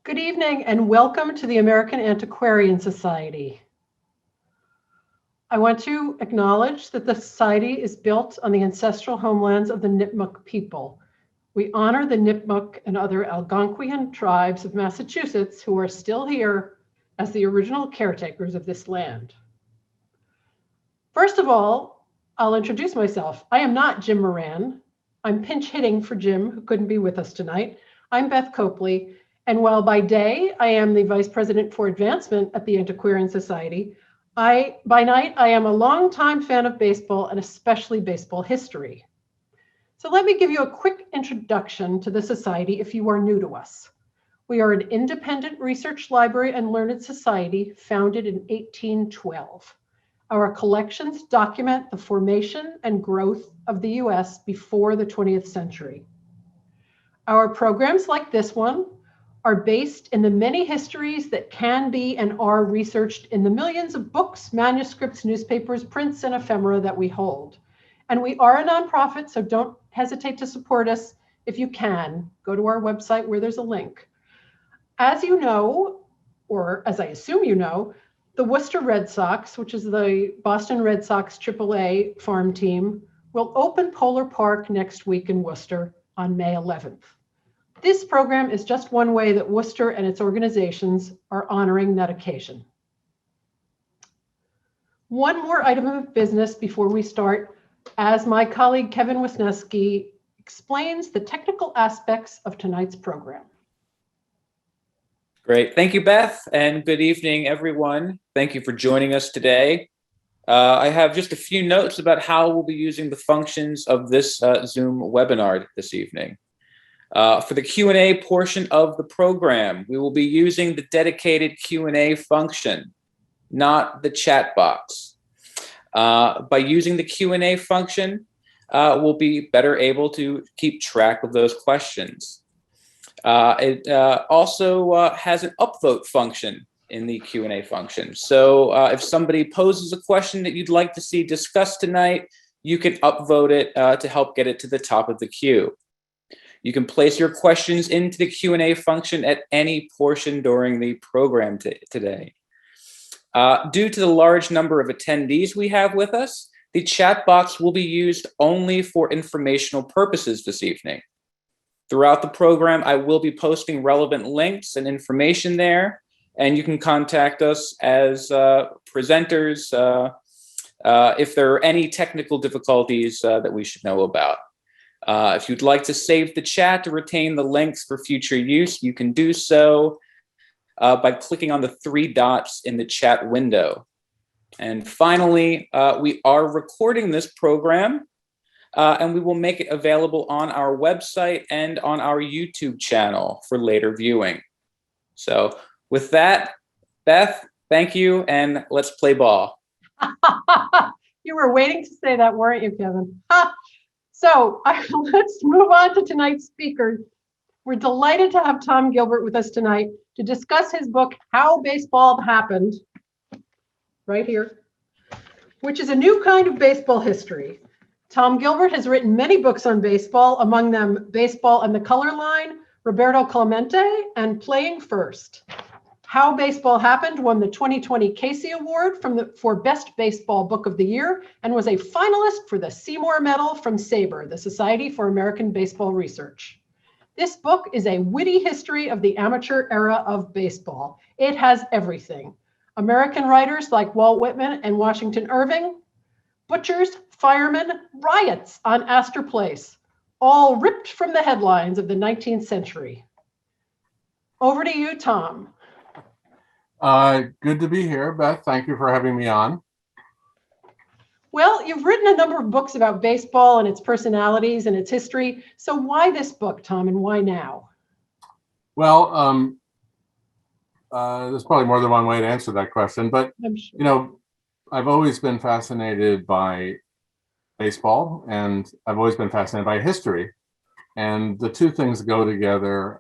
Good evening and welcome to the American Antiquarian Society. I want to acknowledge that the Society is built on the ancestral homelands of the Nipmuc people. We honor the Nipmuc and other Algonquian tribes of Massachusetts who are still here as the original caretakers of this land. First of all, I'll introduce myself. I am not Jim Moran. I'm pinch hitting for Jim, who couldn't be with us tonight. I'm Beth Kopley. And while by day, I am the Vice President for Advancement at the Antiquarian Society, by night, I am a longtime fan of baseball and especially baseball history. So let me give you a quick introduction to the Society if you are new to us. We are an independent research library and learned society founded in 1812. Our collections document the formation and growth of the US before the 20th century. Our programs like this one are based in the many histories that can be and are researched in the millions of books, manuscripts, newspapers, prints, and ephemera that we hold. And we are a nonprofit, so don't hesitate to support us if you can. Go to our website where there's a link. As you know, or as I assume you know, the Worcester Red Sox, which is the Boston Red Sox AAA farm team, will open Polar Park next week in Worcester on May 11th. This program is just one way that Worcester and its organizations are honoring that occasion. One more item of business before we start, as my colleague Kevin Wisniewski explains the technical aspects of tonight's program. Great, thank you, Beth, and good evening, everyone. Thank you for joining us today. I have just a few notes about how we'll be using the functions of this Zoom webinar this evening. For the Q&A portion of the program, we will be using the dedicated Q&A function, not the chat box. By using the Q&A function, we'll be better able to keep track of those questions. It also has an upvote function in the Q&A function. So if somebody poses a question that you'd like to see discussed tonight, you can upvote it to help get it to the top of the queue. You can place your questions into the Q&A function at any portion during the program today. Due to the large number of attendees we have with us, the chat box will be used only for informational purposes this evening. Throughout the program, I will be posting relevant links and information there, and you can contact us as presenters if there are any technical difficulties that we should know about. If you'd like to save the chat to retain the links for future use, you can do so by clicking on the three dots in the chat window. And finally, we are recording this program and we will make it available on our website and on our YouTube channel for later viewing. So with that, Beth, thank you, and let's play ball. You were waiting to say that, weren't you, Kevin? So let's move on to tonight's speaker. We're delighted to have Tom Gilbert with us tonight to discuss his book, How Baseball Happened, right here, which is a new kind of baseball history. Tom Gilbert has written many books on baseball, among them Baseball and the Color Line, Roberto Clemente, and Playing First. How Baseball Happened won the 2020 Casey Award for Best Baseball Book of the Year and was a finalist for the Seymour Medal from SABR, the Society for American Baseball Research. This book is a witty history of the amateur era of baseball. It has everything. American writers like Walt Whitman and Washington Irving, butchers, firemen, riots on Astor Place, all ripped from the headlines of the 19th century. Over to you, Tom. Good to be here, Beth. Thank you for having me on. Well, you've written a number of books about baseball and its personalities and its history. So why this book, Tom, and why now? Well, there's probably more than one way to answer that question, but I'm sure. you know, I've always been fascinated by baseball, and I've always been fascinated by history. And the two things go together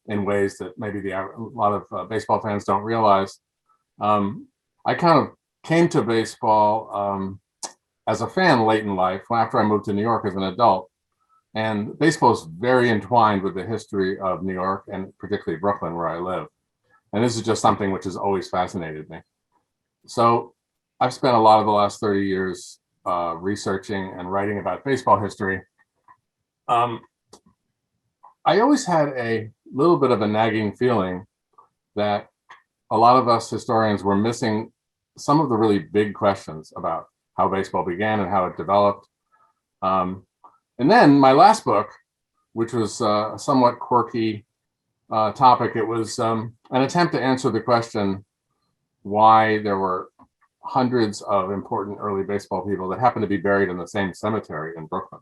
in ways that maybe a lot of baseball fans don't realize. I kind of came to baseball as a fan late in life, after I moved to New York as an adult. And baseball is very entwined with the history of New York and particularly Brooklyn, where I live. And this is just something which has always fascinated me. So I've spent a lot of the last 30 years researching and writing about baseball history. I always had a little bit of a nagging feeling that a lot of us historians were missing some of the really big questions about how baseball began and how it developed. And then my last book, which was a somewhat quirky topic, it was an attempt to answer the question why there were hundreds of important early baseball people that happened to be buried in the same cemetery in Brooklyn,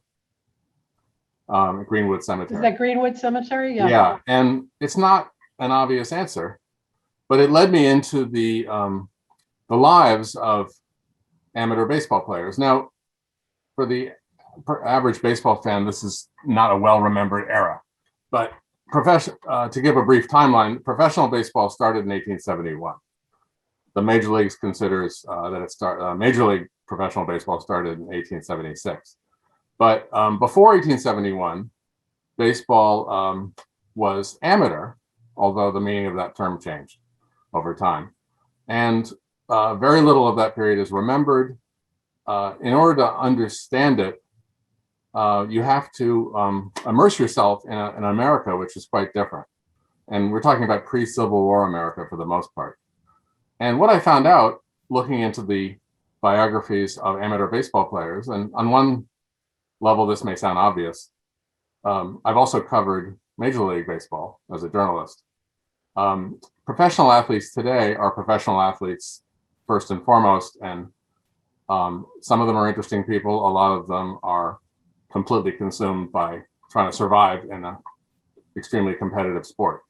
Greenwood Cemetery. Is that Greenwood Cemetery? Yeah. Yeah, and it's not an obvious answer, but it led me into the lives of amateur baseball players. Now, for the average baseball fan, this is not a well-remembered era, but to give a brief timeline, professional baseball started in 1871. The Major Leagues considers that Major League Professional Baseball started in 1876. But before 1871, baseball was amateur, although the meaning of that term changed over time. And very little of that period is remembered. In order to understand it, you have to immerse yourself in America, which is quite different. And we're talking about pre-Civil War America for the most part. And what I found out looking into the biographies of amateur baseball players, and on one level, this may sound obvious, I've also covered Major League Baseball as a journalist. Professional athletes today are professional athletes first and foremost, and some of them are interesting people. A lot of them are completely consumed by trying to survive in an extremely competitive sport.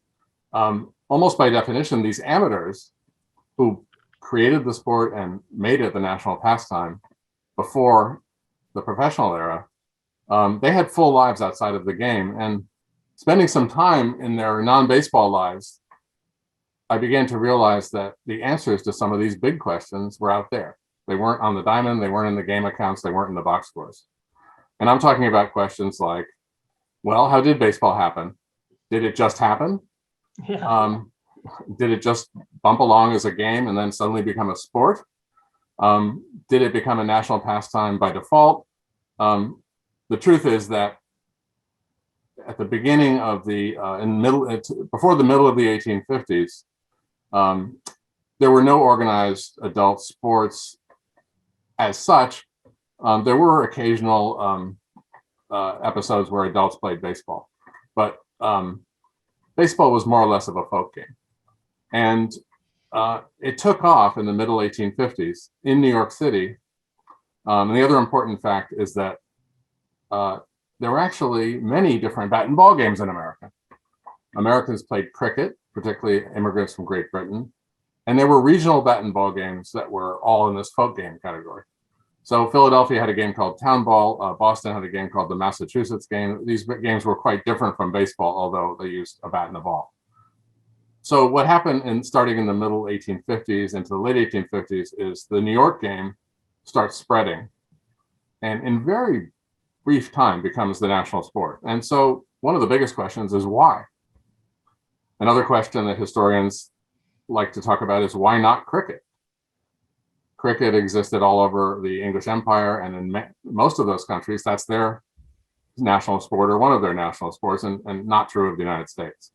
Almost by definition, these amateurs who created the sport and made it the national pastime before the professional era, they had full lives outside of the game. And spending some time in their non-baseball lives, I began to realize that the answers to some of these big questions were out there. They weren't on the diamond, they weren't in the game accounts, they weren't in the box scores. And I'm talking about questions like, well, how did baseball happen? Did it just happen? Yeah. Did it just bump along as a game and then suddenly become a sport? Did it become a national pastime by default? The truth is that at the beginning of before the middle of the 1850s, there were no organized adult sports as such. There were occasional episodes where adults played baseball, but baseball was more or less of a folk game. And it took off in the middle 1850s in New York City. And the other important fact is that there were actually many different bat and ball games in America. Americans played cricket, particularly immigrants from Great Britain. And there were regional bat and ball games that were all in this folk game category. So Philadelphia had a game called Town Ball. Boston had a game called the Massachusetts game. These games were quite different from baseball, although they used a bat and a ball. So what happened starting in the middle 1850s into the late 1850s is the New York game starts spreading, and in very brief time becomes the national sport. And so one of the biggest questions is why? Another question that historians like to talk about is why not cricket? Cricket existed all over the English Empire, and in most of those countries, that's their national sport or one of their national sports, and not true of the United States.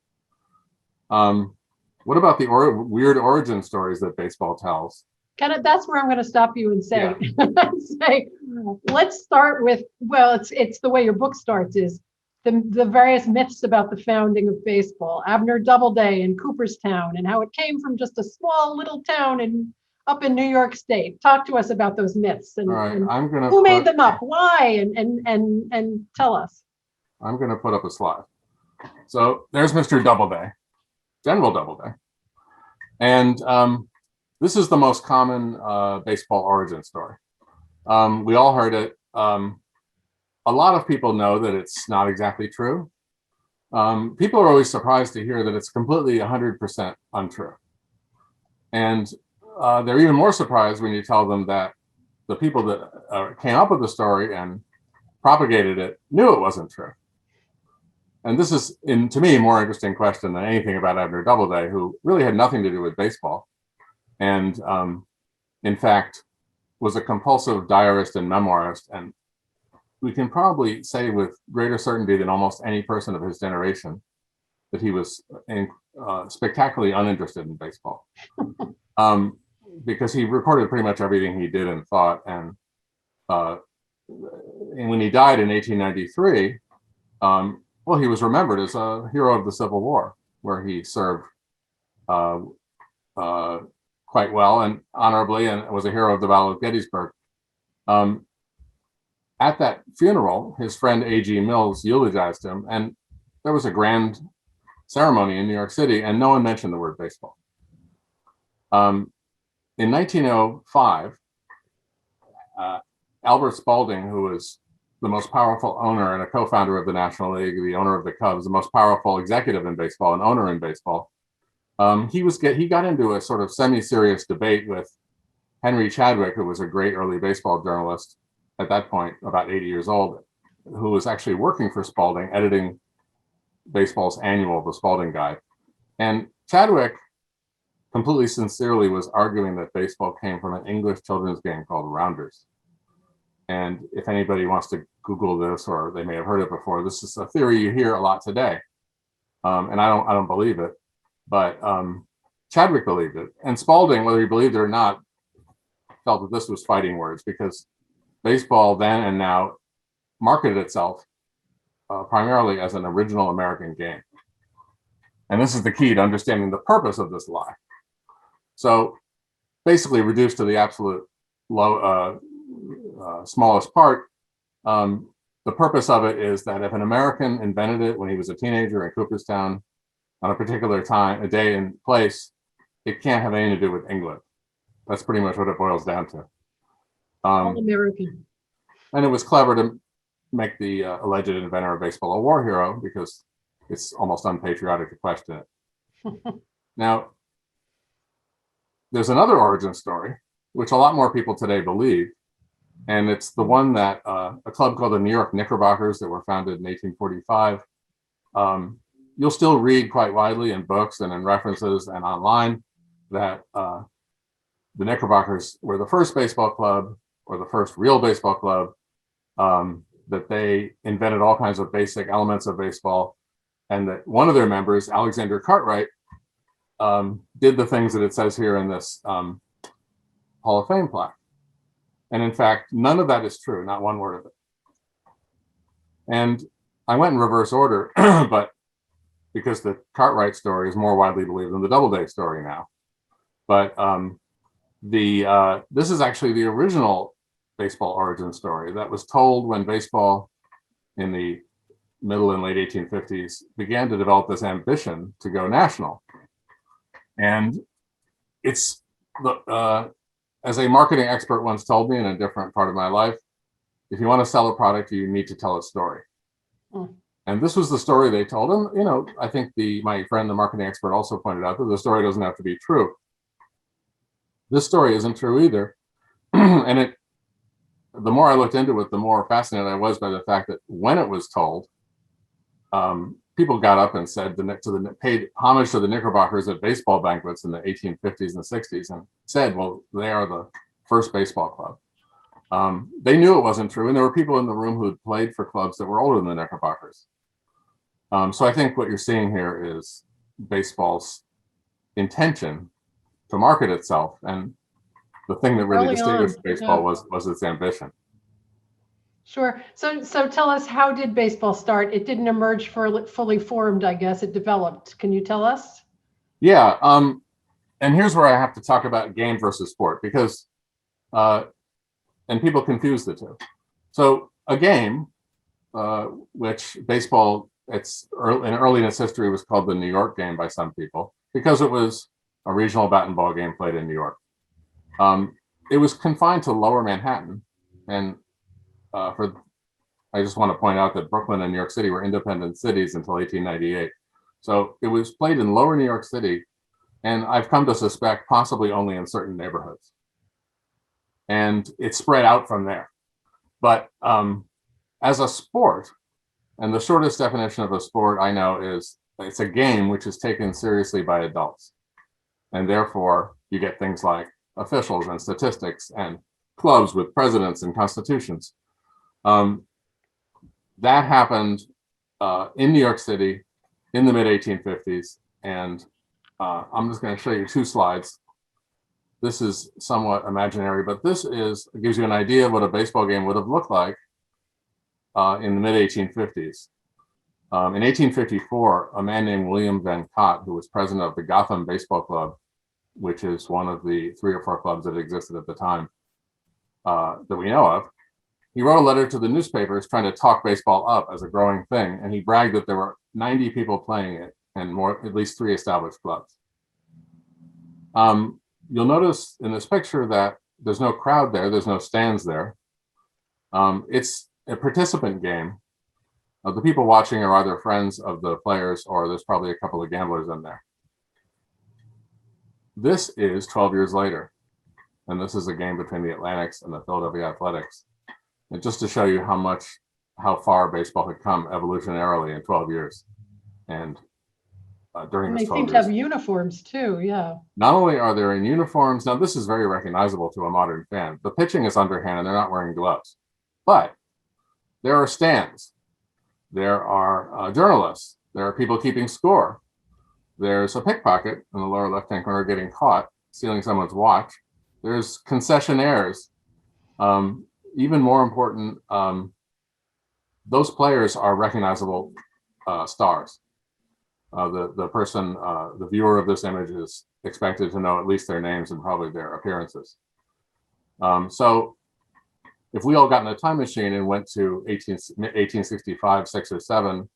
What about the weird origin stories that baseball tells? That's where I'm going to stop you and say, let's start with, well, it's the way your book starts is the various myths about the founding of baseball, Abner Doubleday in Cooperstown, and how it came from just a small little town up in New York State. Talk to us about those myths and, who made them up, why, and tell us. I'm going to put up a slide. So there's Mr. Doubleday, General Doubleday. And this is the most common baseball origin story. We all heard it. A lot of people know that it's not exactly true. People are always surprised to hear that it's completely 100% untrue. And they're even more surprised when you tell them that the people that came up with the story and propagated it knew it wasn't true. And this is, to me, a more interesting question than anything about Abner Doubleday, who really had nothing to do with baseball. And in fact, was a compulsive diarist and memoirist. And we can probably say with greater certainty than almost any person of his generation that he was spectacularly uninterested in baseball. Because he recorded pretty much everything he did and thought. And when he died in 1893, well, he was remembered as a hero of the Civil War, where he served quite well and honorably, and was a hero of the Battle of Gettysburg. At that funeral, his friend A.G. Mills eulogized him, and there was a grand ceremony in New York City, and no one mentioned the word baseball. In 1905, Albert Spalding, who was the most powerful owner and a co-founder of the National League, the owner of the Cubs, the most powerful executive in baseball and owner in baseball, he got into a sort of semi-serious debate with Henry Chadwick, who was a great early baseball journalist at that point, about 80 years old, who was actually working for Spalding, editing baseball's annual, the Spalding Guide. And Chadwick completely sincerely was arguing that baseball came from an English children's game called Rounders. And if anybody wants to Google this, or they may have heard it before, this is a theory you hear a lot today. And I don't believe it, but Chadwick believed it. And Spalding, whether he believed it or not, felt that this was fighting words, because baseball then and now marketed itself primarily as an original American game. And this is the key to understanding the purpose of this lie. So basically, reduced to the absolute smallest part, the purpose of it is that if an American invented it when he was a teenager in Cooperstown on a particular time, a day and place, it can't have anything to do with England. That's pretty much what it boils down to. All American. And it was clever to make the alleged inventor of baseball a war hero, because it's almost unpatriotic to question it. Now, there's another origin story, which a lot more people today believe, and it's the one that a club called the New York Knickerbockers, that were founded in 1845. You'll still read quite widely in books and in references and online that the Knickerbockers were the first baseball club, or the first real baseball club, that they invented all kinds of basic elements of baseball, and that one of their members, Alexander Cartwright, did the things that it says here in this Hall of Fame plaque. And in fact, none of that is true, not one word of it. And I went in reverse order, but because the Cartwright story is more widely believed than the Doubleday story now. But this is actually the original baseball origin story that was told when baseball in the middle and late 1850s began to develop this ambition to go national. And it's, as a marketing expert once told me in a different part of my life, if you want to sell a product, you need to tell a story. And this was the story they told. And, I think my friend, the marketing expert, also pointed out that the story doesn't have to be true. This story isn't true either. And the more I looked into it, the more fascinated I was by the fact that when it was told, people got up and said paid homage to the Knickerbockers at baseball banquets in the 1850s and 60s, and said, well, they are the first baseball club. They knew it wasn't true, and there were people in the room who had played for clubs that were older than the Knickerbockers. So I think what you're seeing here is baseball's intention to market itself, and the thing that really distinguished baseball was its ambition. Sure. So tell us, how did baseball start? It didn't emerge fully formed, I guess. It developed. Can you tell us? Yeah. And here's where I have to talk about game versus sport, because and people confuse the two. So a game, which baseball, early in its history was called the New York game by some people, because it was a regional bat and ball game played in New York. It was confined to lower Manhattan, and I just want to point out that Brooklyn and New York City were independent cities until 1898. So it was played in lower New York City, and I've come to suspect possibly only in certain neighborhoods. And it spread out from there. But as a sport, and the shortest definition of a sport I know is it's a game which is taken seriously by adults. And therefore, you get things like officials and statistics and clubs with presidents and constitutions. That happened in New York City in the mid 1850s. And I'm just going to show you two slides. This is somewhat imaginary, but this gives you an idea of what a baseball game would have looked like in the mid 1850s. In 1854, a man named William Van Cott, who was president of the Gotham Baseball Club, which is one of the 3 or 4 clubs that existed at the time that we know of, he wrote a letter to the newspapers trying to talk baseball up as a growing thing, and he bragged that there were 90 people playing it and at least 3 established clubs. You'll notice in this picture that there's no crowd there, there's no stands there. It's a participant game. The people watching are either friends of the players or there's probably a couple of gamblers in there. This is 12 years later, and this is a game between the Athletics and the Philadelphia Athletics. And just to show you how far baseball had come evolutionarily in 12 years. And during this 12 years. They seem to have uniforms too, yeah. Not only are they in uniforms, now this is very recognizable to a modern fan. The pitching is underhand and they're not wearing gloves. But there are stands. There are journalists. There are people keeping score. There's a pickpocket in the lower left-hand corner getting caught, stealing someone's watch. There's concessionaires. Even more important, those players are recognizable stars. The viewer of this image is expected to know at least their names and probably their appearances. So if we all got in a time machine and went to 1865, 6 or 7,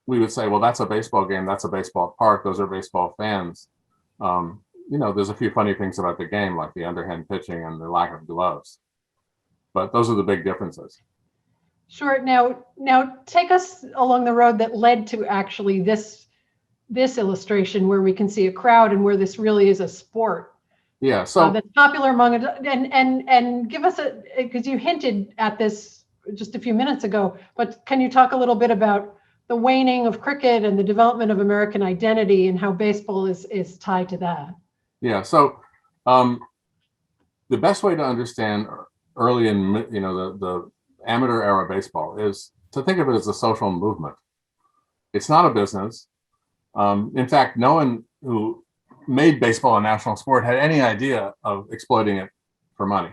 we would say, well, that's a baseball game. That's a baseball park. Those are baseball fans. There's a few funny things about the game, like the underhand pitching and the lack of gloves. But those are the big differences. Sure. Now take us along the road that led to actually this illustration where we can see a crowd and where this really is a sport. Yeah. So that's popular among and give us because you hinted at this just a few minutes ago, but can you talk a little bit about the waning of cricket and the development of American identity and how baseball is tied to that? Yeah. So the best way to understand early in the amateur era baseball is to think of it as a social movement. It's not a business. In fact, no one who made baseball a national sport had any idea of exploiting it for money.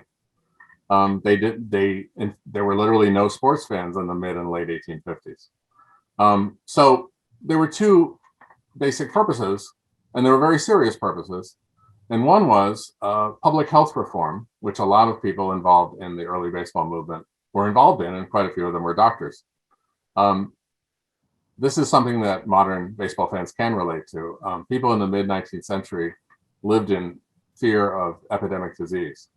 There were literally no sports fans in the mid and late 1850s. So there were 2 basic purposes, and they were very serious purposes. And one was public health reform, which a lot of people involved in the early baseball movement were involved in, and quite a few of them were doctors. This is something that modern baseball fans can relate to. People in the mid-19th century lived in fear of epidemic disease.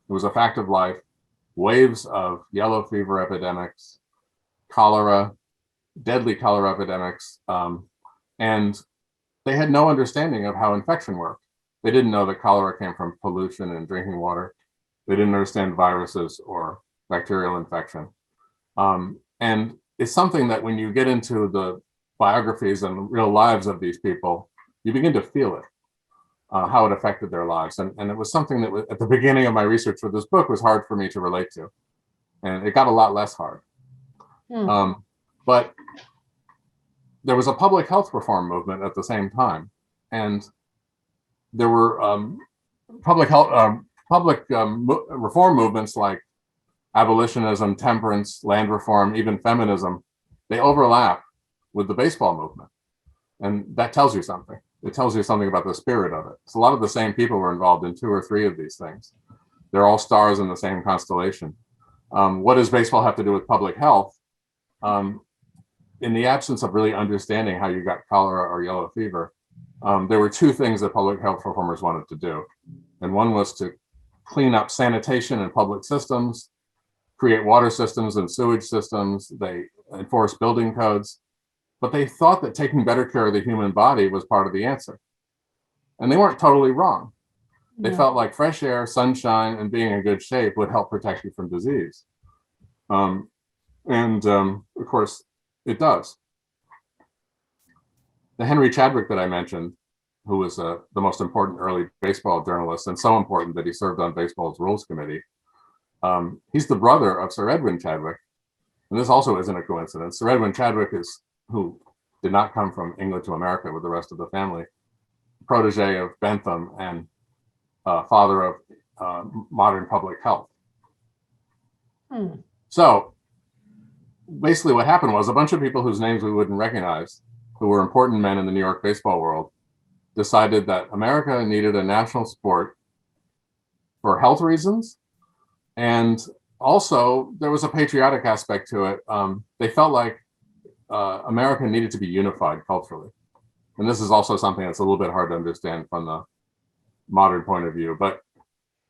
It was a fact of life. Waves of yellow fever epidemics, cholera, deadly cholera epidemics, and they had no understanding of how infection worked. They didn't know that cholera came from pollution and drinking water. They didn't understand viruses or bacterial infection. And it's something that when you get into the biographies and real lives of these people, you begin to feel it, how it affected their lives. And it was something that at the beginning of my research for this book was hard for me to relate to. And it got a lot less hard. But there was a public health reform movement at the same time. And there were public reform movements like abolitionism, temperance, land reform, even feminism. They overlap with the baseball movement. And that tells you something. It tells you something about the spirit of it. So a lot of the same people were involved in 2 or 3 of these things. They're all stars in the same constellation. What does baseball have to do with public health? In the absence of really understanding how you got cholera or yellow fever, there were 2 things that public health reformers wanted to do. And one was to clean up sanitation and public systems, create water systems and sewage systems. They enforced building codes, but they thought that taking better care of the human body was part of the answer. And they weren't totally wrong. They felt like fresh air, sunshine, and being in good shape would help protect you from disease. And And of course, it does. The Henry Chadwick that I mentioned, who was the most important early baseball journalist, and so important that he served on baseball's rules committee. He's the brother of Sir Edwin Chadwick. And this also isn't a coincidence. Sir Edwin Chadwick is who did not come from England to America with the rest of the family, protege of Bentham and father of modern public health. So basically what happened was a bunch of people whose names we wouldn't recognize, who were important men in the New York baseball world, decided that America needed a national sport for health reasons. And also there was a patriotic aspect to it. They felt like America needed to be unified culturally. And this is also something that's a little bit hard to understand from the modern point of view. But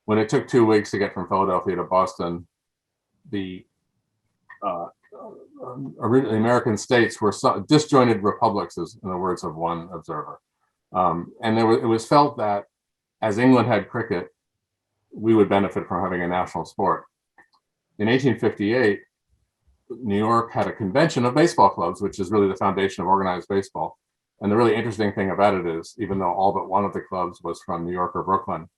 when it took 2 weeks to get from Philadelphia to Boston, the American states were disjointed republics, in the words of one observer. And it was felt that as England had cricket, we would benefit from having a national sport. In 1858, New York had a convention of baseball clubs, which is really the foundation of organized baseball. And the really interesting thing about it is, even though all but one of the clubs was from New York or Brooklyn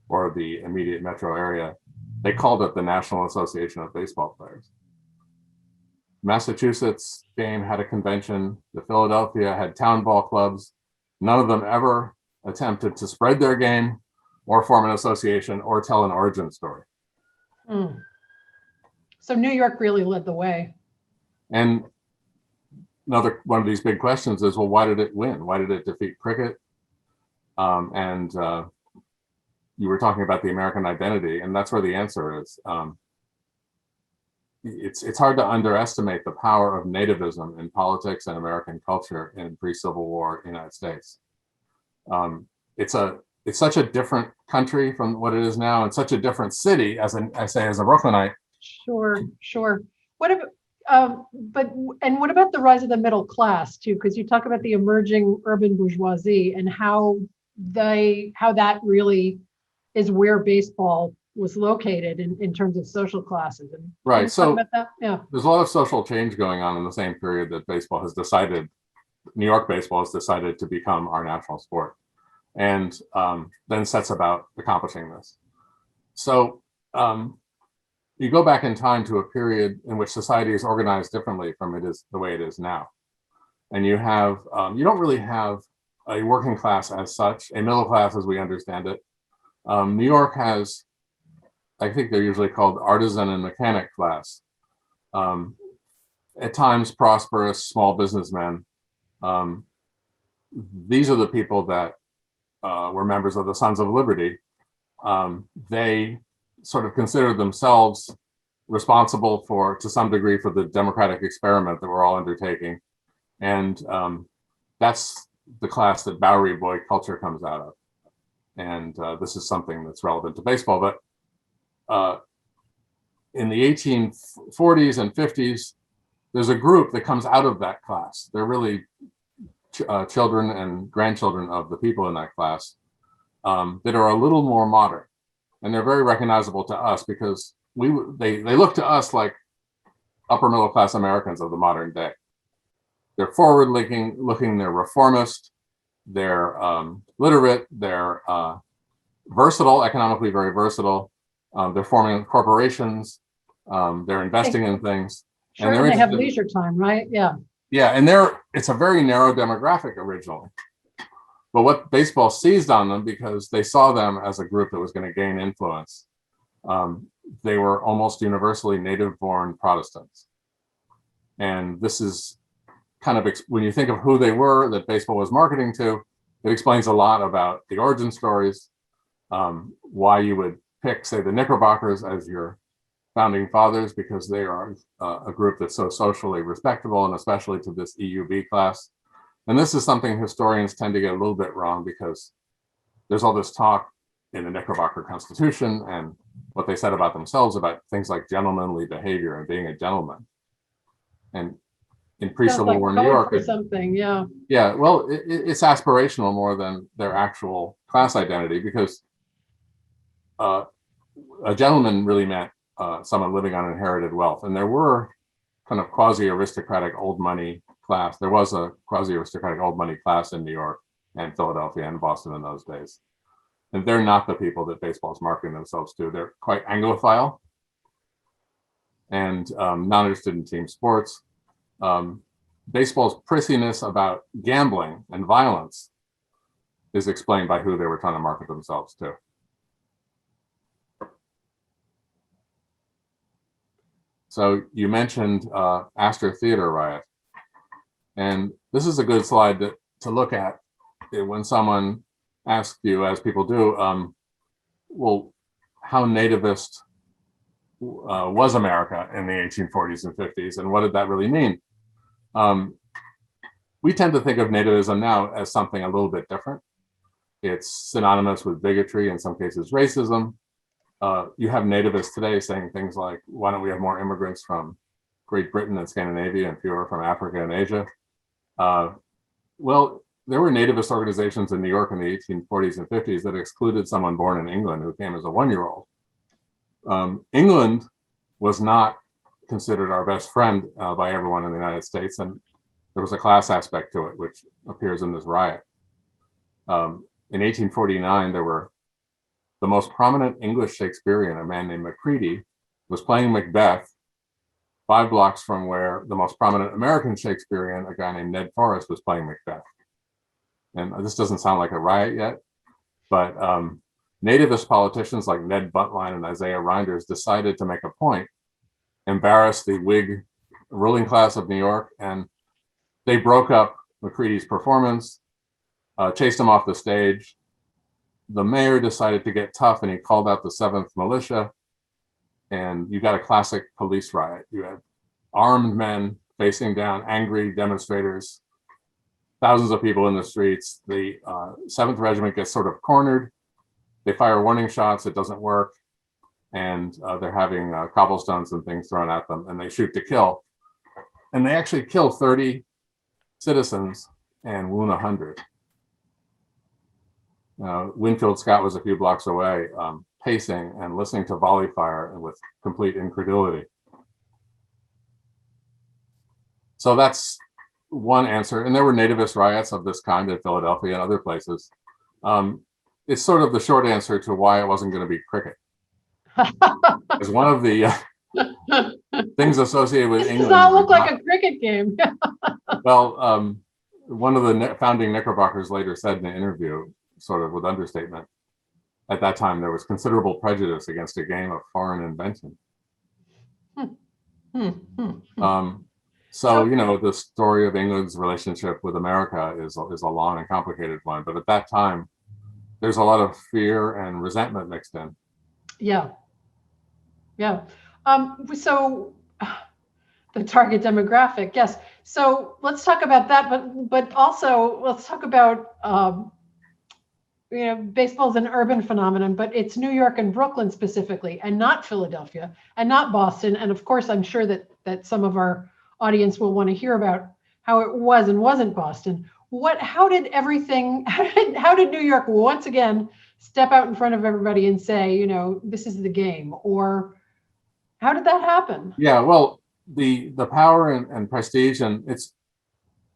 or the immediate metro area, they called it the National Association of Baseball Players. Massachusetts game had a convention. The Philadelphia had town ball clubs. None of them ever attempted to spread their game or form an association or tell an origin story. So New York really led the way. And another one of these big questions is, well, why did it win? Why did it defeat cricket? You were talking about the American identity, and that's where the answer is. It's hard to underestimate the power of nativism in politics and American culture in pre-Civil War United States. It's such a different country from what it is now, and such a different city, as I say, as a Brooklynite. Sure. What about, what about the rise of the middle class too? Because you talk about the emerging urban bourgeoisie and how that really is where baseball was located in terms of social classes. And right. So about that? Yeah. There's a lot of social change going on in the same period that New York baseball has decided to become our national sport, and then sets about accomplishing this. So you go back in time to a period in which society is organized differently from the way it is now. And you have, you don't really have a working class as such, a middle class as we understand it. New York has, I think they're usually called artisan and mechanic class. At times prosperous small businessmen. These are the people that were members of the Sons of Liberty. They sort of considered themselves responsible to some degree, for the democratic experiment that we're all undertaking. And that's the class that Bowery Boy culture comes out of. And this is something that's relevant to baseball. But in the 1840s and 50s, there's a group that comes out of that class. They're really children and grandchildren of the people in that class that are a little more modern. And they're very recognizable to us because they look to us like upper middle class Americans of the modern day. They're forward-looking, they're reformist, they're literate, they're versatile, economically very versatile. They're forming corporations, they're investing in things. Sure, and they have leisure time, right? Yeah. Yeah, and it's a very narrow demographic originally. But what baseball seized on them, because they saw them as a group that was going to gain influence, they were almost universally native-born Protestants. And this is kind of, when you think of who they were that baseball was marketing to, it explains a lot about the origin stories, why you would pick, say, the Knickerbockers as your founding fathers, because they are a group that's so socially respectable, and especially to this EUB class. And this is something historians tend to get a little bit wrong, because there's all this talk in the Knickerbocker Constitution and what they said about themselves about things like gentlemanly behavior and being a gentleman. And in pre-Civil War New York, yeah, well, it's aspirational more than their actual class identity, because a gentleman really meant someone living on inherited wealth. And there were kind of quasi-aristocratic old money class. There was a quasi-aristocratic old money class in New York and Philadelphia and Boston in those days. And they're not the people that baseball is marketing themselves to. They're quite Anglophile and not interested in team sports. Baseball's prissiness about gambling and violence is explained by who they were trying to market themselves to. So you mentioned Astor Theater riot. And this is a good slide to look at when someone asks you, as people do, well, how nativist was America in the 1840s and 50s, and what did that really mean? We tend to think of nativism now as something a little bit different. It's synonymous with bigotry, in some cases racism. You have nativists today saying things like, why don't we have more immigrants from Great Britain and Scandinavia and fewer from Africa and Asia? Well, there were nativist organizations in New York in the 1840s and 50s that excluded someone born in England who came as a 1-year-old. England was not considered our best friend by everyone in the United States, and there was a class aspect to it, which appears in this riot. In 1849, there were the most prominent English Shakespearean, a man named Macready, was playing Macbeth 5 blocks from where the most prominent American Shakespearean, a guy named Ned Forrest, was playing Macbeth. And this doesn't sound like a riot yet, but nativist politicians like Ned Buntline and Isaiah Rynders decided to make a point, embarrass the Whig ruling class of New York, and they broke up Macready's performance, chased him off the stage. The mayor decided to get tough and he called out the 7th Militia, and you got a classic police riot. You had armed men facing down angry demonstrators, thousands of people in the streets. The 7th Regiment gets sort of cornered. They fire warning shots, it doesn't work, and they're having cobblestones and things thrown at them, and they shoot to kill. And they actually kill 30 citizens and wound 100. Winfield Scott was a few blocks away, pacing and listening to volley fire with complete incredulity. So that's one answer. And there were nativist riots of this kind in Philadelphia and other places. It's sort of the short answer to why it wasn't going to be cricket. It's one of the things associated with England. This does not look like a cricket game. Well, one of the founding Knickerbockers later said in an interview, sort of with understatement, at that time there was considerable prejudice against a game of foreign invention. So, you know, the story of England's relationship with America is a long and complicated one, but at that time, there's a lot of fear and resentment mixed in. Yeah. So the target demographic, yes. So let's talk about that, but also let's talk about baseball is an urban phenomenon, but it's New York and Brooklyn specifically, and not Philadelphia, and not Boston. And of course, I'm sure that some of our audience will want to hear about how it was and wasn't Boston. How did New York once again step out in front of everybody and say, this is the game? Or how did that happen? Yeah, well, the power and prestige, and it's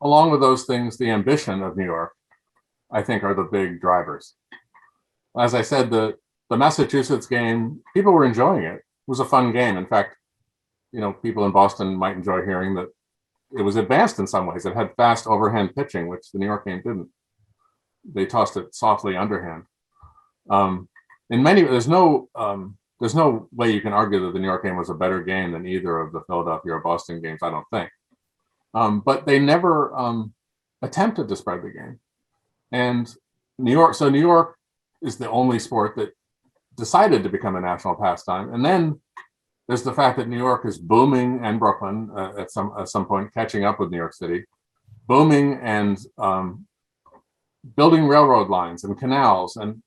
along with those things, the ambition of New York, I think, are the big drivers. As I said, the Massachusetts game, people were enjoying it. It was a fun game. In fact, people in Boston might enjoy hearing that it was advanced in some ways. It had fast overhand pitching, which the New York game didn't. They tossed it softly underhand. There's no way you can argue that the New York game was a better game than either of the Philadelphia or Boston games, I don't think. But they never attempted to spread the game. And New York is the only sport that decided to become a national pastime. And then there's the fact that New York is booming, and Brooklyn at some point catching up with New York City, booming and building railroad lines and canals, and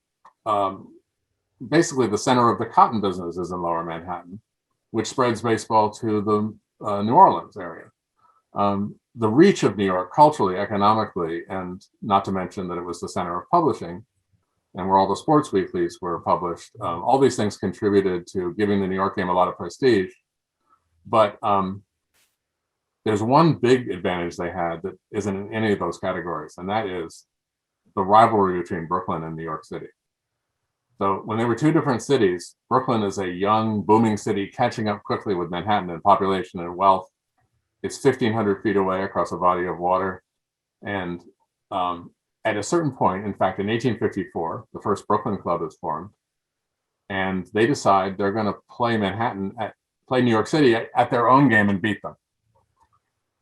basically the center of the cotton business is in Lower Manhattan, which spreads baseball to the New Orleans area. The reach of New York culturally, economically, and not to mention that it was the center of publishing, and where all the sports weeklies were published. All these things contributed to giving the New York game a lot of prestige. But there's one big advantage they had that isn't in any of those categories, and that is the rivalry between Brooklyn and New York City. So when they were two different cities, Brooklyn is a young, booming city catching up quickly with Manhattan in population and wealth. It's 1,500 feet away across a body of water. And at a certain point, in fact, in 1854, the first Brooklyn club is formed. And they decide they're going to play play New York City at their own game and beat them.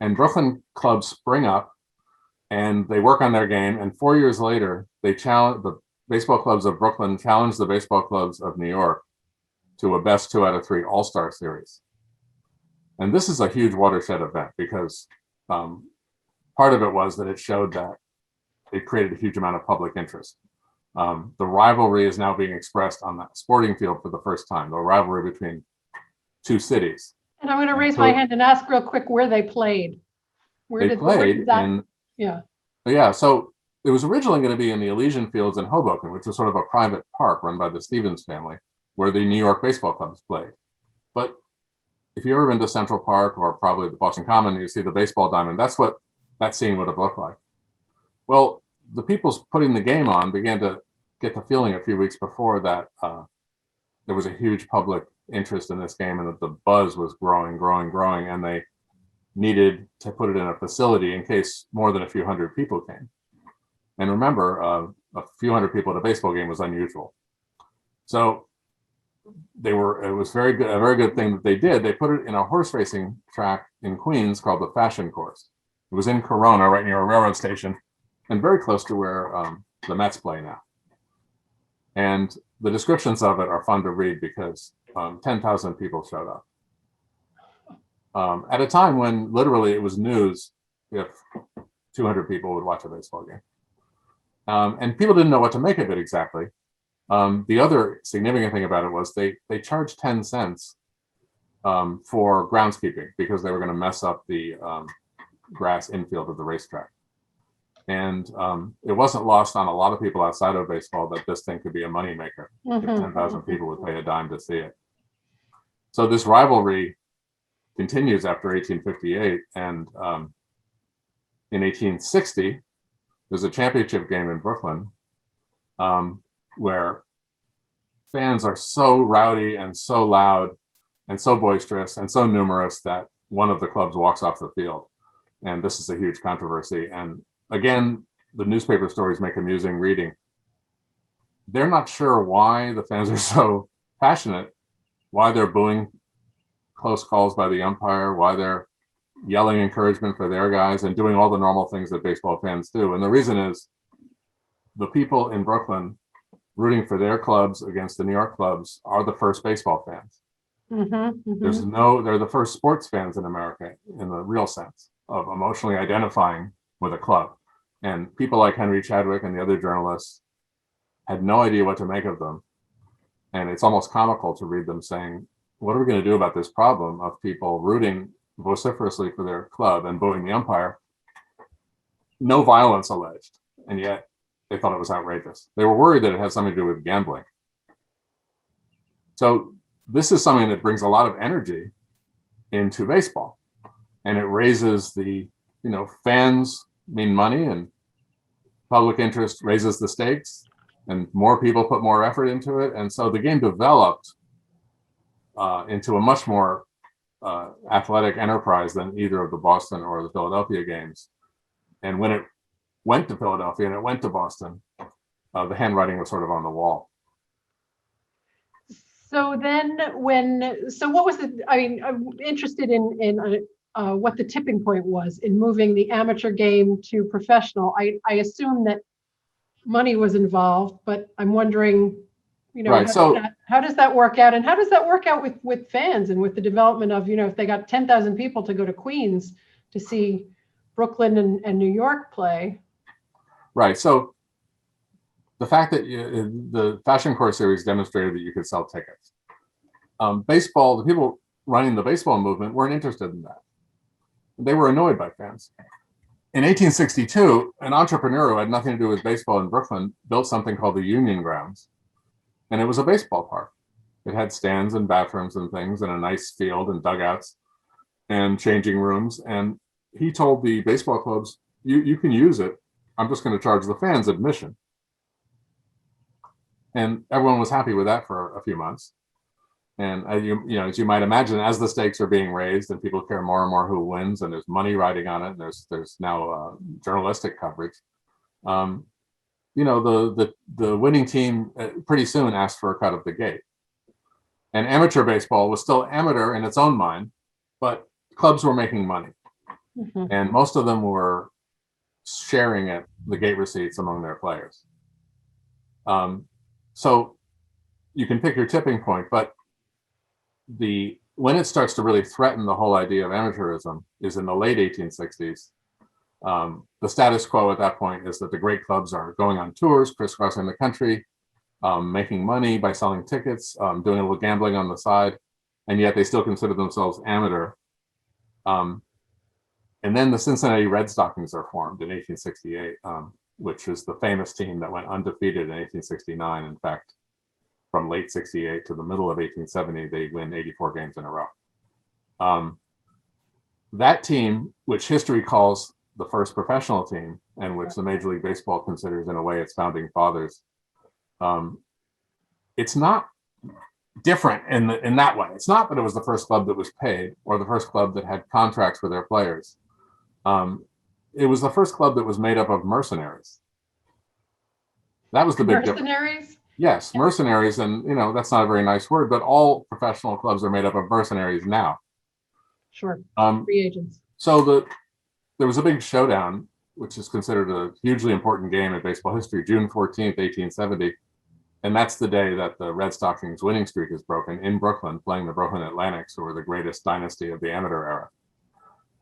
And Brooklyn clubs spring up and they work on their game. And 4 years later, they challenge the baseball clubs of Brooklyn challenge the baseball clubs of New York to a best 2 out of 3 All-Star series. And this is a huge watershed event because part of it was that it showed that it created a huge amount of public interest. The rivalry is now being expressed on that sporting field for the first time, the rivalry between two cities. And I'm going to raise my hand and ask real quick where they played. Where did that? Yeah, so it was originally going to be in the Elysian Fields in Hoboken, which was sort of a private park run by the Stevens family, where the New York baseball clubs played. But if you've ever been to Central Park or probably the Boston Common, you see the baseball diamond. That's what that scene would have looked like. Well, the people putting the game on began to get the feeling a few weeks before that there was a huge public interest in this game and that the buzz was growing, and they needed to put it in a facility in case more than a few hundred people came. And remember, a few hundred people at a baseball game was unusual. So it was a very good thing that they did. They put it in a horse racing track in Queens called the Fashion Course. It was in Corona, right near a railroad station, and very close to where the Mets play now. And the descriptions of it are fun to read because 10,000 people showed up. At a time when literally it was news if 200 people would watch a baseball game. And people didn't know what to make of it exactly. The other significant thing about it was they charged 10 cents for groundskeeping because they were going to mess up the grass infield of the racetrack. And it wasn't lost on a lot of people outside of baseball that this thing could be a moneymaker if 10,000 people would pay a dime to see it. So this rivalry continues after 1858. And in 1860, there's a championship game in Brooklyn where fans are so rowdy and so loud and so boisterous and so numerous that one of the clubs walks off the field. And this is a huge controversy. And again, the newspaper stories make amusing reading. They're not sure why the fans are so passionate, why they're booing close calls by the umpire, why they're yelling encouragement for their guys and doing all the normal things that baseball fans do. And the reason is the people in Brooklyn rooting for their clubs against the New York clubs are the first baseball fans. They're the first sports fans in America in the real sense of emotionally identifying with a club. And people like Henry Chadwick and the other journalists had no idea what to make of them. And it's almost comical to read them saying, what are we going to do about this problem of people rooting vociferously for their club and booing the umpire? No violence alleged. And yet they thought it was outrageous. They were worried that it had something to do with gambling. So this is something that brings a lot of energy into baseball. And it raises the, fans mean money and public interest raises the stakes and more people put more effort into it. And so the game developed into a much more athletic enterprise than either of the Boston or the Philadelphia games. And when it went to Philadelphia and it went to Boston, the handwriting was sort of on the wall. So then what was I'm interested in what the tipping point was in moving the amateur game to professional. I assume that money was involved, but I'm wondering, right, how does that work out? And how does that work out with fans and with the development of, if they got 10,000 people to go to Queens to see Brooklyn and New York play? Right. So the fact that the Fashion Course series demonstrated that you could sell tickets. Baseball, the people running the baseball movement weren't interested in that. They were annoyed by fans. In 1862, an entrepreneur who had nothing to do with baseball in Brooklyn built something called the Union Grounds. And it was a baseball park. It had stands and bathrooms and things and a nice field and dugouts. and changing rooms. And he told the baseball clubs, you can use it. I'm just going to charge the fans admission. And everyone was happy with that for a few months. And as you might imagine, as the stakes are being raised and people care more and more who wins, and there's money riding on it, and there's now journalistic coverage. The winning team pretty soon asked for a cut of the gate. And amateur baseball was still amateur in its own mind, but clubs were making money. Mhm. And most of them were sharing the gate receipts among their players. So you can pick your tipping point, but when it starts to really threaten the whole idea of amateurism is in the late 1860s. The status quo at that point is that the great clubs are going on tours, crisscrossing the country, making money by selling tickets, doing a little gambling on the side, and yet they still consider themselves amateur. And then the Cincinnati Red Stockings are formed in 1868, which is the famous team that went undefeated in 1869. In fact, from late 68 to the middle of 1870, they win 84 games in a row. That team, which history calls the first professional team, and which the Major League Baseball considers in a way its founding fathers, it's not different in that way. It's not that it was the first club that was paid or the first club that had contracts with their players. It was the first club that was made up of mercenaries. That was the big difference. Mercenaries? Yes, mercenaries, and that's not a very nice word, but all professional clubs are made up of mercenaries now. Sure. Free agents. So there was a big showdown, which is considered a hugely important game in baseball history, June 14th, 1870. And that's the day that the Red Stockings winning streak is broken in Brooklyn, playing the Brooklyn Atlantics, who were the greatest dynasty of the amateur era.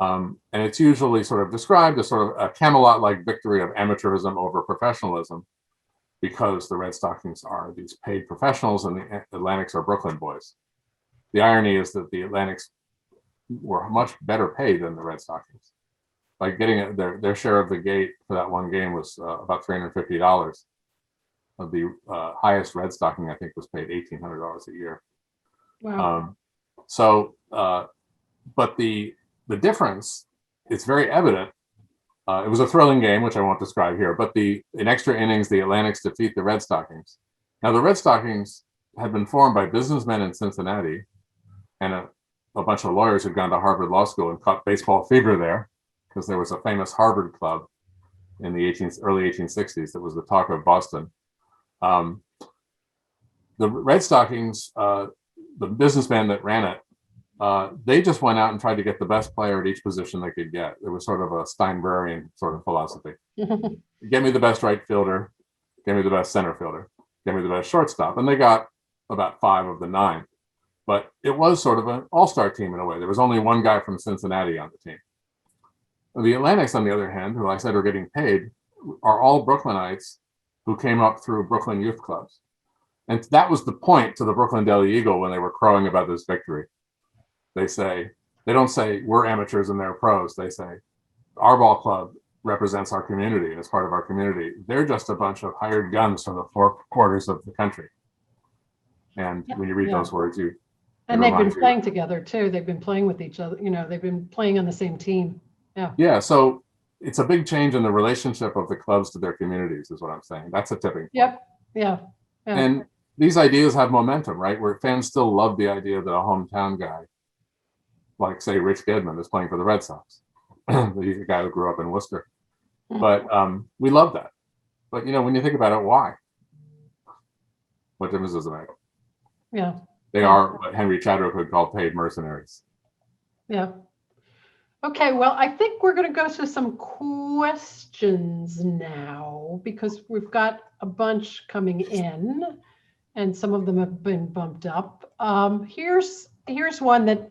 And it's usually sort of described as sort of a Camelot-like victory of amateurism over professionalism, because the Red Stockings are these paid professionals and the Atlantics are Brooklyn boys. The irony is that the Atlantics were much better paid than the Red Stockings. By getting their share of the gate for that one game was about $350. The highest Red Stocking, I think, was paid $1,800 a year. Wow. But the difference, it's very evident. It was a thrilling game, which I won't describe here, but in extra innings, the Atlantics defeat the Red Stockings. Now, the Red Stockings had been formed by businessmen in Cincinnati and a bunch of lawyers who'd gone to Harvard Law School and caught baseball fever there, because there was a famous Harvard club in the early 1860s that was the talk of Boston. The Red Stockings, the businessman that ran it, they just went out and tried to get the best player at each position they could get. It was sort of a Steinbrerian sort of philosophy. Get me the best right fielder, get me the best center fielder, get me the best shortstop. And they got about 5 of the 9. But it was sort of an all-star team in a way. There was only one guy from Cincinnati on the team. The Atlantics, on the other hand, who I said are getting paid, are all Brooklynites who came up through Brooklyn youth clubs. And that was the point to the Brooklyn Daily Eagle when they were crowing about this victory. They don't say we're amateurs and they're pros. They say our ball club represents our community and is part of our community. They're just a bunch of hired guns from the 4 quarters of the country. And when you read those words, and they've been playing together too. They've been playing with each other. They've been playing on the same team. Yeah. Yeah. So it's a big change in the relationship of the clubs to their communities, is what I'm saying. That's a tipping point. Yep. Yeah. And these ideas have momentum, right? Where fans still love the idea that a hometown guy, like say Rich Gedman, is playing for the Red Sox. He's a guy who grew up in Worcester. But we love that. But when you think about it, why? What difference does it make? Yeah. They are what Henry Chadwick would call paid mercenaries. Yeah. Okay, well, I think we're going to go to some questions now, because we've got a bunch coming in and some of them have been bumped up. Here's one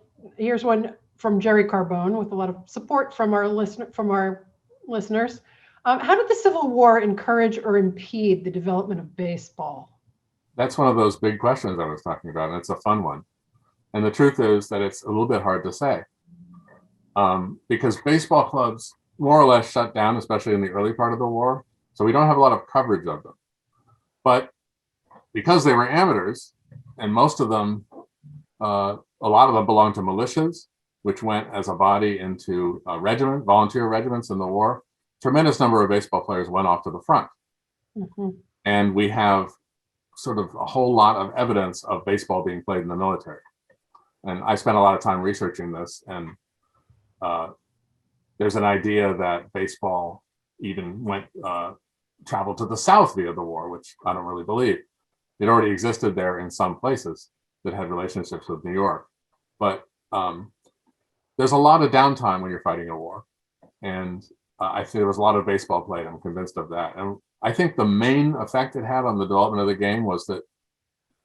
from Jerry Carbone with a lot of support from our listeners. How did the Civil War encourage or impede the development of baseball? That's one of those big questions I was talking about, and it's a fun one. And the truth is that it's a little bit hard to say. Because baseball clubs more or less shut down, especially in the early part of the war. So we don't have a lot of coverage of them. But because they were amateurs, and most of them, a lot of them belonged to militias, which went as a body into a regiment, volunteer regiments in the war. Tremendous number of baseball players went off to the front. And we have sort of a whole lot of evidence of baseball being played in the military. And I spent a lot of time researching this, and there's an idea that baseball even traveled to the South via the war, which I don't really believe. It already existed there in some places that had relationships with New York. But there's a lot of downtime when you're fighting a war. And I think there was a lot of baseball played. I'm convinced of that. And I think the main effect it had on the development of the game was that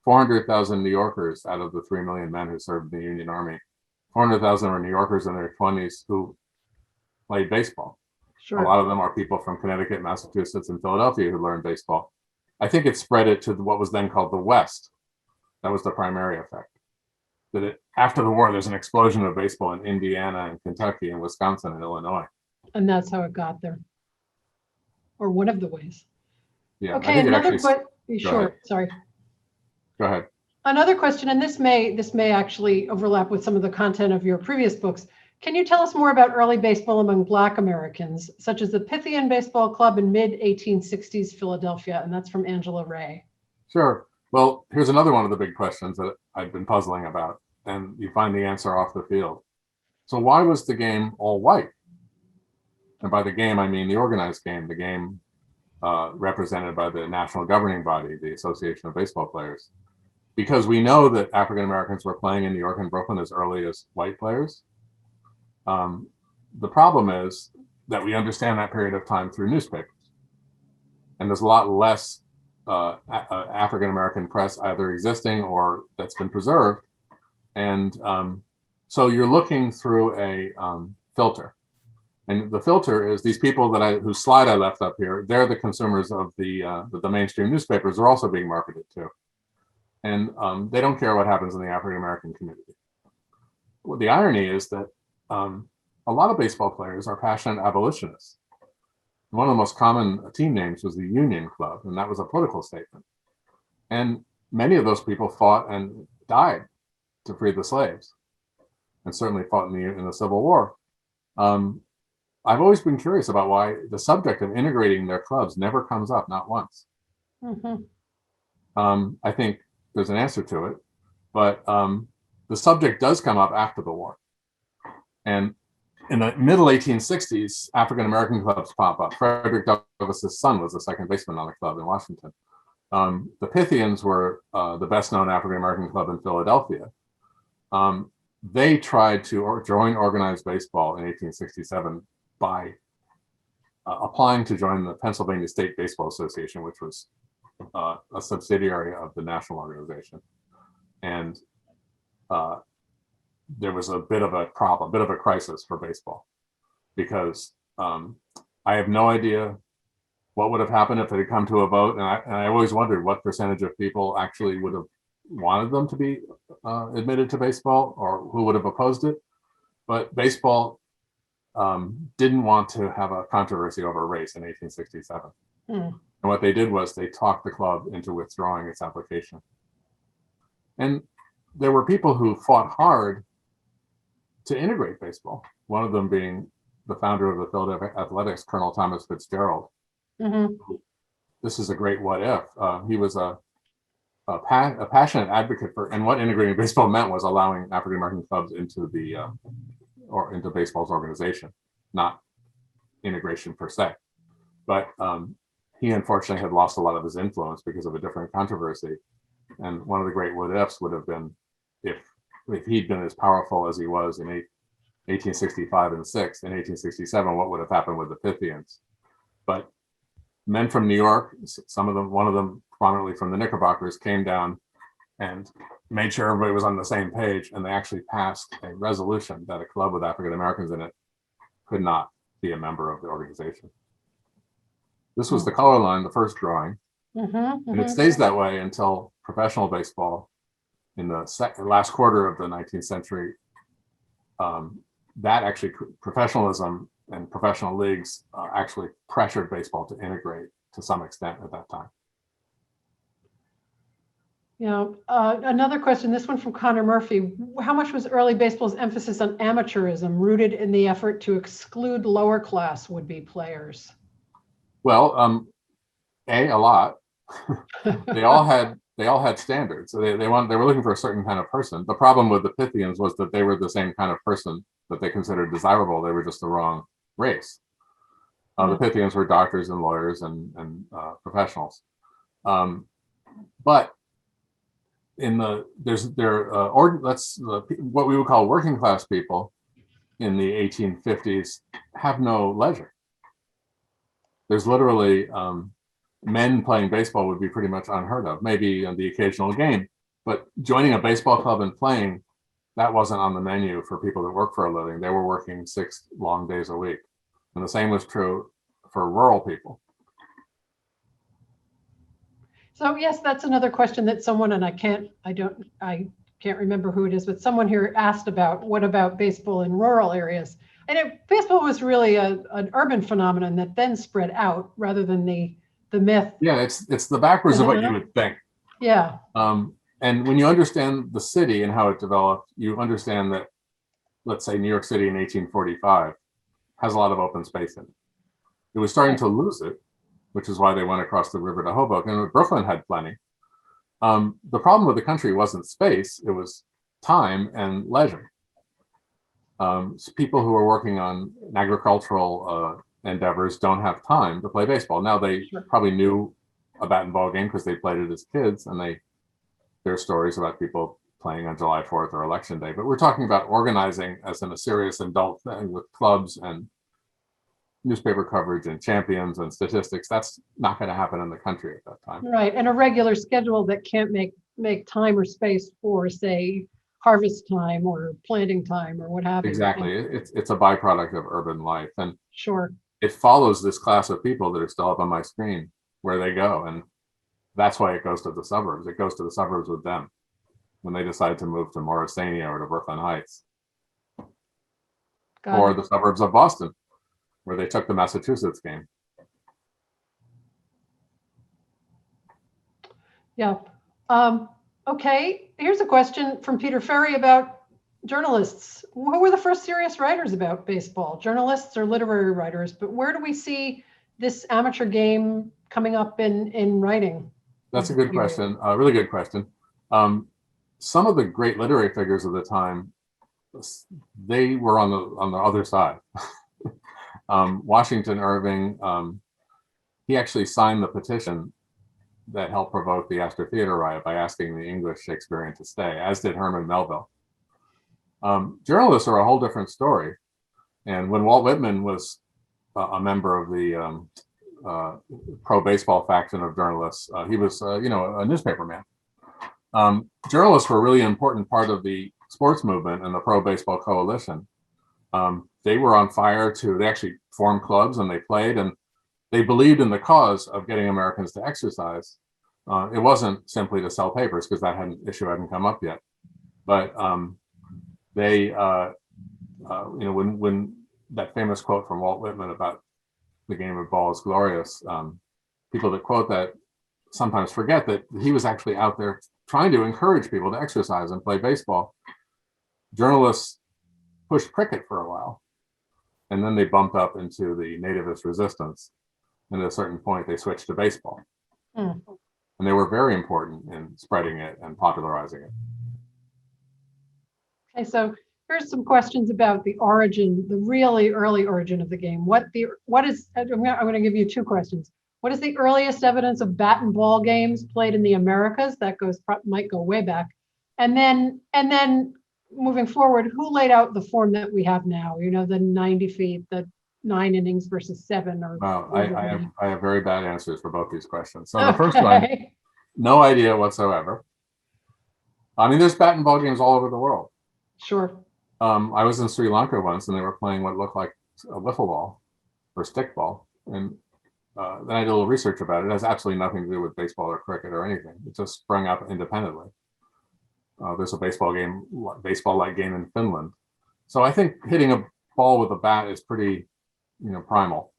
400,000 New Yorkers out of the 3 million men who served in the Union Army, 400,000 were New Yorkers in their 20s who played baseball. Sure. A lot of them are people from Connecticut, Massachusetts, and Philadelphia who learned baseball. I think it spread it to what was then called the West. That was the primary effect. After the war, there's an explosion of baseball in Indiana and Kentucky and Wisconsin and Illinois. And that's how it got there. Or one of the ways. Yeah. Okay, another question. Sure, ahead. sorry. Go ahead. Another question, and this may actually overlap with some of the content of your previous books. Can you tell us more about early baseball among Black Americans, such as the Pythian Baseball Club in mid-1860s Philadelphia? And that's from Angela Ray. Sure. Well, here's another one of the big questions that I've been puzzling about, and you find the answer off the field. So why was the game all white? And by the game, I mean the organized game, the game represented by the national governing body, the Association of Baseball Players. Because we know that African Americans were playing in New York and Brooklyn as early as white players. The problem is that we understand that period of time through newspapers. And there's a lot less African American press either existing or that's been preserved. And so you're looking through a filter. And the filter is these people whose slide I left up here, they're the consumers of the mainstream newspapers are also being marketed to. And they don't care what happens in the African American community. Well, the irony is that a lot of baseball players are passionate abolitionists. One of the most common team names was the Union Club, and that was a political statement. And many of those people fought and died to free the slaves, and certainly fought in the Civil War. I've always been curious about why the subject of integrating their clubs never comes up, not once. I think there's an answer to it, but the subject does come up after the war. And in the middle 1860s, African-American clubs pop up. Frederick Douglass's son was the second baseman on the club in Washington. The Pythians were the best known African-American club in Philadelphia. They tried to join organized baseball in 1867 by applying to join the Pennsylvania State Baseball Association, which was a subsidiary of the national organization. And there was a bit of a problem, a bit of a crisis for baseball, because I have no idea what would have happened if it had come to a vote. And I always wondered what percentage of people actually would have wanted them to be admitted to baseball, or who would have opposed it. But baseball didn't want to have a controversy over race in 1867. And what they did was they talked the club into withdrawing its application. And there were people who fought hard to integrate baseball, one of them being the founder of the Philadelphia Athletics, Colonel Thomas Fitzgerald. This is a great what if. He was a passionate advocate for, and what integrating baseball meant was allowing African-American clubs into into baseball's organization, not integration per se. But he unfortunately had lost a lot of his influence because of a different controversy. And one of the great what ifs would have been if he'd been as powerful as he was in 1865 and 6, in 1867, what would have happened with the Pythians? But men from New York, one of them prominently from the Knickerbockers, came down and made sure everybody was on the same page, and they actually passed a resolution that a club with African Americans in it could not be a member of the organization. This was the color line, the first drawing, and it stays that way until professional baseball in the last quarter of the 19th century. That actually, professionalism and professional leagues actually pressured baseball to integrate to some extent at that time. Another question, this one from Connor Murphy. How much was early baseball's emphasis on amateurism rooted in the effort to exclude lower class would-be players? Well, a lot. they all had standards. So they were looking for a certain kind of person. The problem with the Pythians was that they were the same kind of person that they considered desirable. They were just the wrong race. The Pythians were doctors and lawyers and professionals. But in what we would call working class people in the 1850s have no leisure. There's literally men playing baseball would be pretty much unheard of, maybe on the occasional game, but joining a baseball club and playing, that wasn't on the menu for people that work for a living. They were working 6 long days a week. And the same was true for rural people. So yes, that's another question that someone, and I can't remember who it is, but someone here asked about, what about baseball in rural areas? And baseball was really an urban phenomenon that then spread out rather than the myth. Yeah, it's the backwards of what you would think. Yeah. And when you understand the city and how it developed, you understand that, let's say, New York City in 1845 has a lot of open space in it. It was starting to lose it, which is why they went across the river to Hoboken. And Brooklyn had plenty. The problem with the country wasn't space, it was time and leisure. So people who are working on agricultural endeavors don't have time to play baseball. Now, they probably knew a bat and ball game because they played it as kids, and there are stories about people playing on July 4th or Election Day. But we're talking about organizing as in a serious adult thing with clubs and newspaper coverage and champions and statistics. That's not going to happen in the country at that time. Right, and a regular schedule that can't make time or space for, say, harvest time or planting time or what have you. Exactly. It's a byproduct of urban life. And sure, it follows this class of people that are still up on my screen where they go. And that's why it goes to the suburbs. It goes to the suburbs with them when they decide to move to Morrisania or to Brooklyn Heights. Or the suburbs of Boston, where they took the Massachusetts game. Yeah. Okay, here's a question from Peter Ferry about journalists. Who were the first serious writers about baseball? Journalists or literary writers? But where do we see this amateur game coming up in writing? That's a good question, a really good question. Some of the great literary figures of the time, they were on the other side. Washington Irving, he actually signed the petition that helped provoke the Astor Theater riot by asking the English Shakespearean to stay, as did Herman Melville. Journalists are a whole different story. And when Walt Whitman was a member of the pro-baseball faction of journalists, he was a newspaper man. Journalists were a really important part of the sports movement and the pro-baseball coalition. They were on fire they actually formed clubs and they played, and they believed in the cause of getting Americans to exercise. It wasn't simply to sell papers, because that issue hadn't come up yet. But they, when that famous quote from Walt Whitman about the game of ball is glorious, people that quote that sometimes forget that he was actually out there trying to encourage people to exercise and play baseball. Journalists pushed cricket for a while, and then they bumped up into the nativist resistance. And at a certain point, they switched to baseball. And they were very important in spreading it and popularizing it. Okay, so here's some questions about the origin, the really early origin of the game. I'm going to give you 2 questions. What is the earliest evidence of bat and ball games played in the Americas? That might go way back. And then moving forward, who laid out the form that we have now? The 90 feet, the 9 innings versus 7. Wow, I have very bad answers for both these questions. So the first one, no idea whatsoever. I mean, there's bat and ball games all over the world. Sure. I was in Sri Lanka once, and they were playing what looked like a wiffle ball or stickball. And then I did a little research about it. It has absolutely nothing to do with baseball or cricket or anything. It just sprung up independently. There's a baseball-like game in Finland. So I think hitting a ball with a bat is pretty, primal.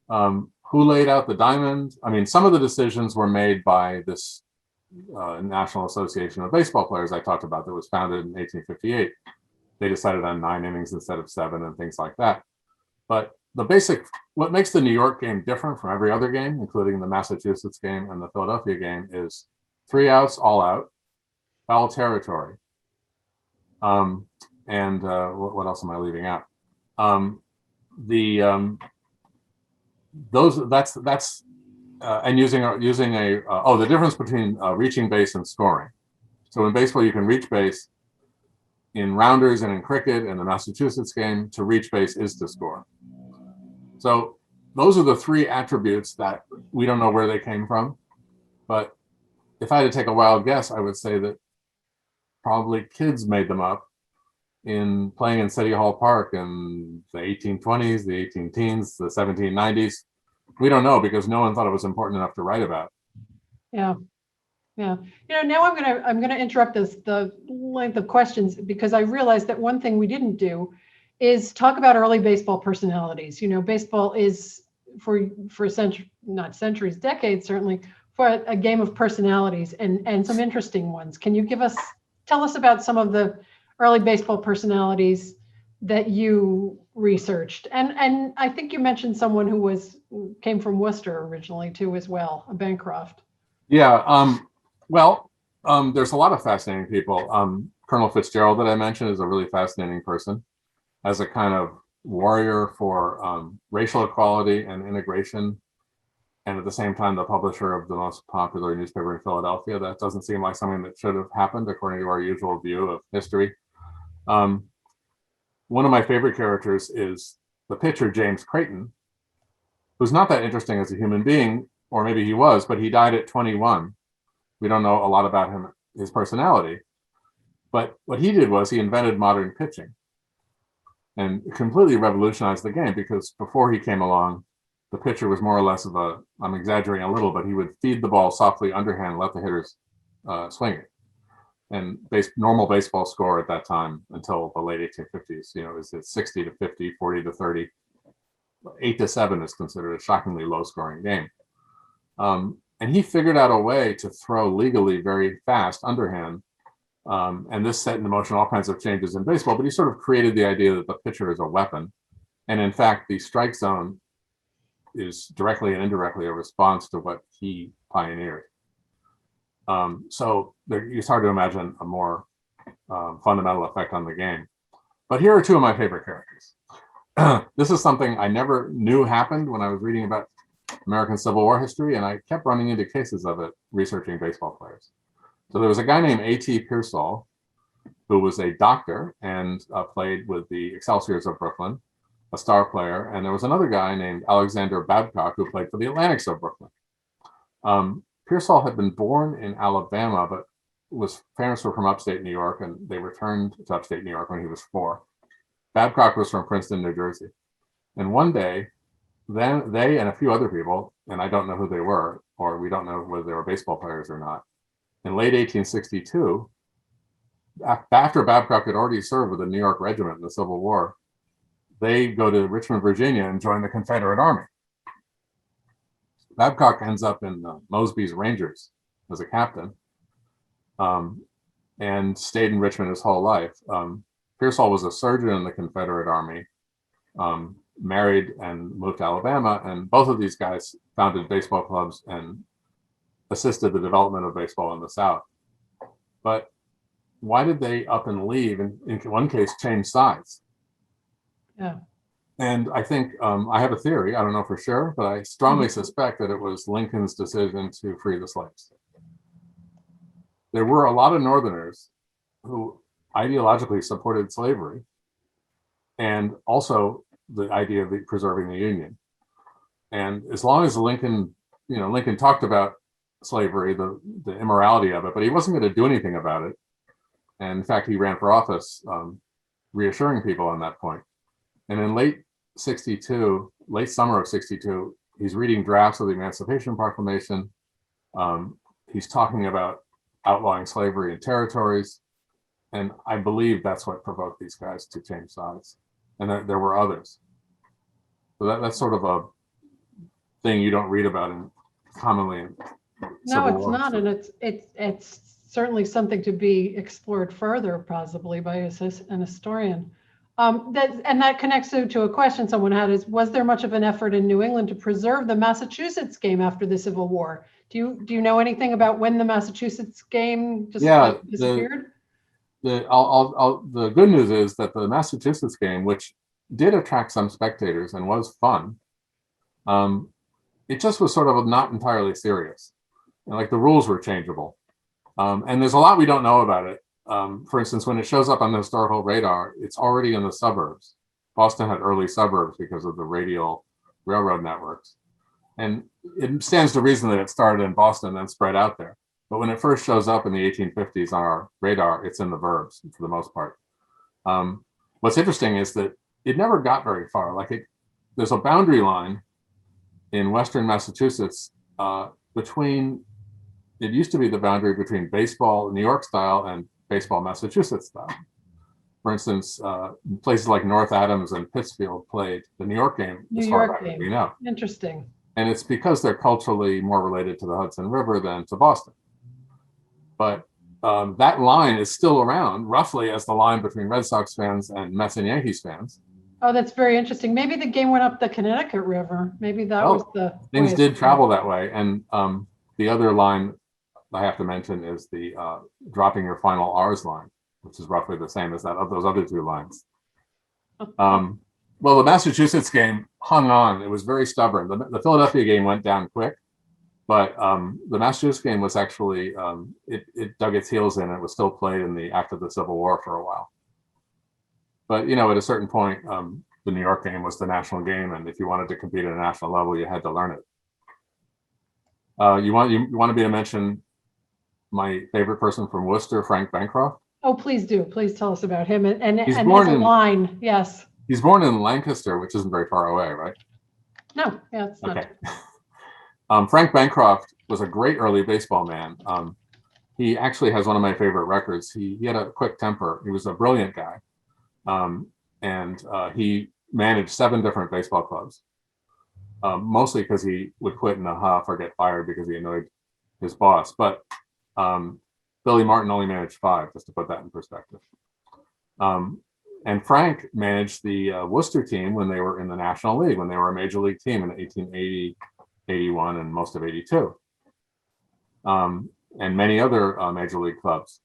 Who laid out the diamond? I mean, some of the decisions were made by this National Association of Baseball Players I talked about that was founded in 1858. They decided on 9 innings instead of 7 and things like that. But what makes the New York game different from every other game, including the Massachusetts game and the Philadelphia game, is 3 outs, all out, foul territory. What else am I leaving out? And using the difference between reaching base and scoring. So in baseball, you can reach base. In rounders and in cricket and the Massachusetts game, to reach base is to score. So those are the 3 attributes that we don't know where they came from. But if I had to take a wild guess, I would say that probably kids made them up in playing in City Hall Park in the 1820s, the 18 teens, the 1790s. We don't know because no one thought it was important enough to write about. Yeah. Yeah. Now I'm gonna interrupt the length of questions, because I realized that one thing we didn't do is talk about early baseball personalities. Baseball is for not centuries, decades certainly, for a game of personalities and some interesting ones. Can you tell us about some of the early baseball personalities that you researched? And I think you mentioned someone who came from Worcester originally too, as well, a Bancroft. Yeah. There's a lot of fascinating people. Colonel Fitzgerald that I mentioned is a really fascinating person as a kind of warrior for racial equality and integration, and at the same time the publisher of the most popular newspaper in Philadelphia. That doesn't seem like something that should have happened according to our usual view of history. One of my favorite characters is the pitcher James Creighton, who's not that interesting as a human being, or maybe he was, but he died at 21. We don't know a lot about him, his personality. But what he did was he invented modern pitching and completely revolutionized the game, because before he came along, the pitcher was more or less I'm exaggerating a little, but he would feed the ball softly underhand, let the hitters swing it. And normal baseball score at that time until the late 1850s, is at 60 to 50, 40 to 30. 8 to 7 is considered a shockingly low scoring game. And he figured out a way to throw legally very fast underhand. And this set into motion all kinds of changes in baseball, but he sort of created the idea that the pitcher is a weapon. And in fact, the strike zone is directly and indirectly a response to what he pioneered. It's hard to imagine a more fundamental effect on the game. But here are 2 of my favorite characters. This is something I never knew happened when I was reading about American Civil War history, and I kept running into cases of it researching baseball players. So there was a guy named A.T. Pearsall, who was a doctor and played with the Excelsiors of Brooklyn, a star player. And there was another guy named Alexander Babcock who played for the Atlantics of Brooklyn. Pearsall had been born in Alabama, but parents were from upstate New York, and they returned to upstate New York when he was 4. Babcock was from Princeton, New Jersey. And one day, then they and a few other people, and I don't know who they were, or we don't know whether they were baseball players or not, in late 1862, after Babcock had already served with the New York Regiment in the Civil War, they go to Richmond, Virginia, and join the Confederate Army. Babcock ends up in Mosby's Rangers as a captain, and stayed in Richmond his whole life. Pearsall was a surgeon in the Confederate Army, married and moved to Alabama, and both of these guys founded baseball clubs and assisted the development of baseball in the South. But why did they up and leave, and in one case change sides? Yeah. And I think I have a theory, I don't know for sure, but I strongly suspect that it was Lincoln's decision to free the slaves. There were a lot of Northerners who ideologically supported slavery, and also the idea of preserving the Union. And as long as Lincoln talked about slavery, the immorality of it, but he wasn't going to do anything about it. And in fact, he ran for office, reassuring people on that point. And in late summer of 62, he's reading drafts of the Emancipation Proclamation. He's talking about outlawing slavery in territories. And I believe that's what provoked these guys to change sides. And there were others. So that's sort of a thing you don't read about commonly in No, Civil it's War. not, and it's certainly something to be explored further, possibly by an historian. That connects to a question someone had: is was there much of an effort in New England to preserve the Massachusetts game after the Civil War? Do you know anything about when the Massachusetts game just disappeared? The good news is that the Massachusetts game, which did attract some spectators and was fun, it just was sort of not entirely serious. Like the rules were changeable. And there's a lot we don't know about it. For instance, when it shows up on the historical radar, it's already in the suburbs. Boston had early suburbs because of the radial railroad networks. And it stands to reason that it started in Boston and then spread out there. But when it first shows up in the 1850s on our radar, it's in the burbs for the most part. What's interesting is that it never got very far. There's a boundary line in Western Massachusetts between, it used to be the boundary between baseball New York style and baseball Massachusetts style. For instance, places like North Adams and Pittsfield played the New York game as far back as we know. Interesting. And it's because they're culturally more related to the Hudson River than to Boston. But that line is still around, roughly as the line between Red Sox fans and Mets and Yankees fans. Oh, that's very interesting. Maybe the game went up the Connecticut River. Maybe that was the things did travel that way. And the other line I have to mention is the dropping your final R's line, which is roughly the same as that of those other two lines. Well, the Massachusetts game hung on. It was very stubborn. The Philadelphia game went down quick, but the Massachusetts game was actually, it dug its heels in. It was still played after the Civil War for a while. But, at a certain point, the New York game was the national game. And if you wanted to compete at a national level, you had to learn it. You wanted me to mention my favorite person from Worcester, Frank Bancroft? Oh, please do. Please tell us about him. And his line, yes. He's born in Lancaster, which isn't very far away, right? No, yeah, it's not. Okay. Frank Bancroft was a great early baseball man. He actually has one of my favorite records. He had a quick temper. He was a brilliant guy. And he managed 7 different baseball clubs, mostly because he would quit in a huff or get fired because he annoyed his boss. But Billy Martin only managed 5, just to put that in perspective. And Frank managed the Worcester team when they were in the National League, when they were a major league team in 1880, 81, and most of 82. And many other major league clubs,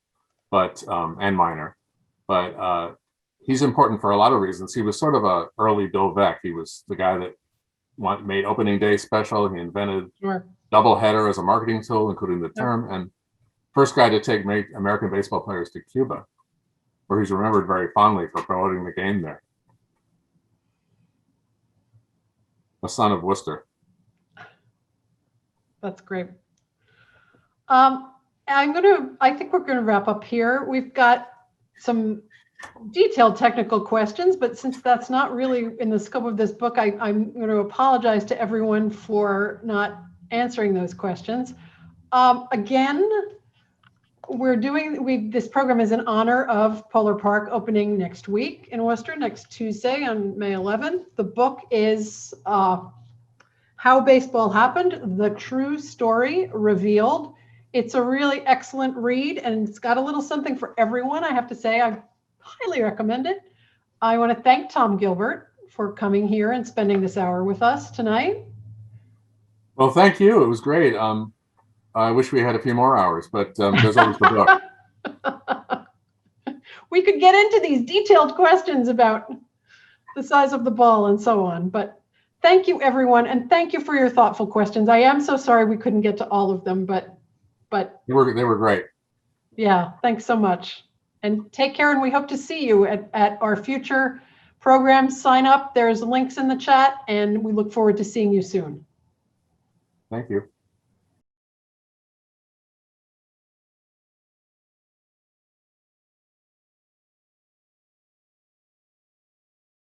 and minor. But he's important for a lot of reasons. He was sort of an early Bill Veeck. He was the guy that made opening day special. He invented doubleheader as a marketing tool, including the term, and first guy to take American baseball players to Cuba, where he's remembered very fondly for promoting the game there. A son of Worcester. That's great. I think we're going to wrap up here. We've got some detailed technical questions, but since that's not really in the scope of this book, I'm going to apologize to everyone for not answering those questions. Again, this program is in honor of Polar Park opening next week in Worcester, next Tuesday on May 11th. The book is How Baseball Happened, The True Story Revealed. It's a really excellent read, and it's got a little something for everyone. I have to say, I highly recommend it. I want to thank Tom Gilbert for coming here and spending this hour with us tonight. Well, thank you. It was great. I wish we had a few more hours, but there's always the book. We could get into these detailed questions about the size of the ball and so on, but thank you, everyone, and thank you for your thoughtful questions. I am so sorry we couldn't get to all of them, but they were great. Yeah, thanks so much. And take care, and we hope to see you at our future programs. Sign up. There's links in the chat, and we look forward to seeing you soon. Thank you.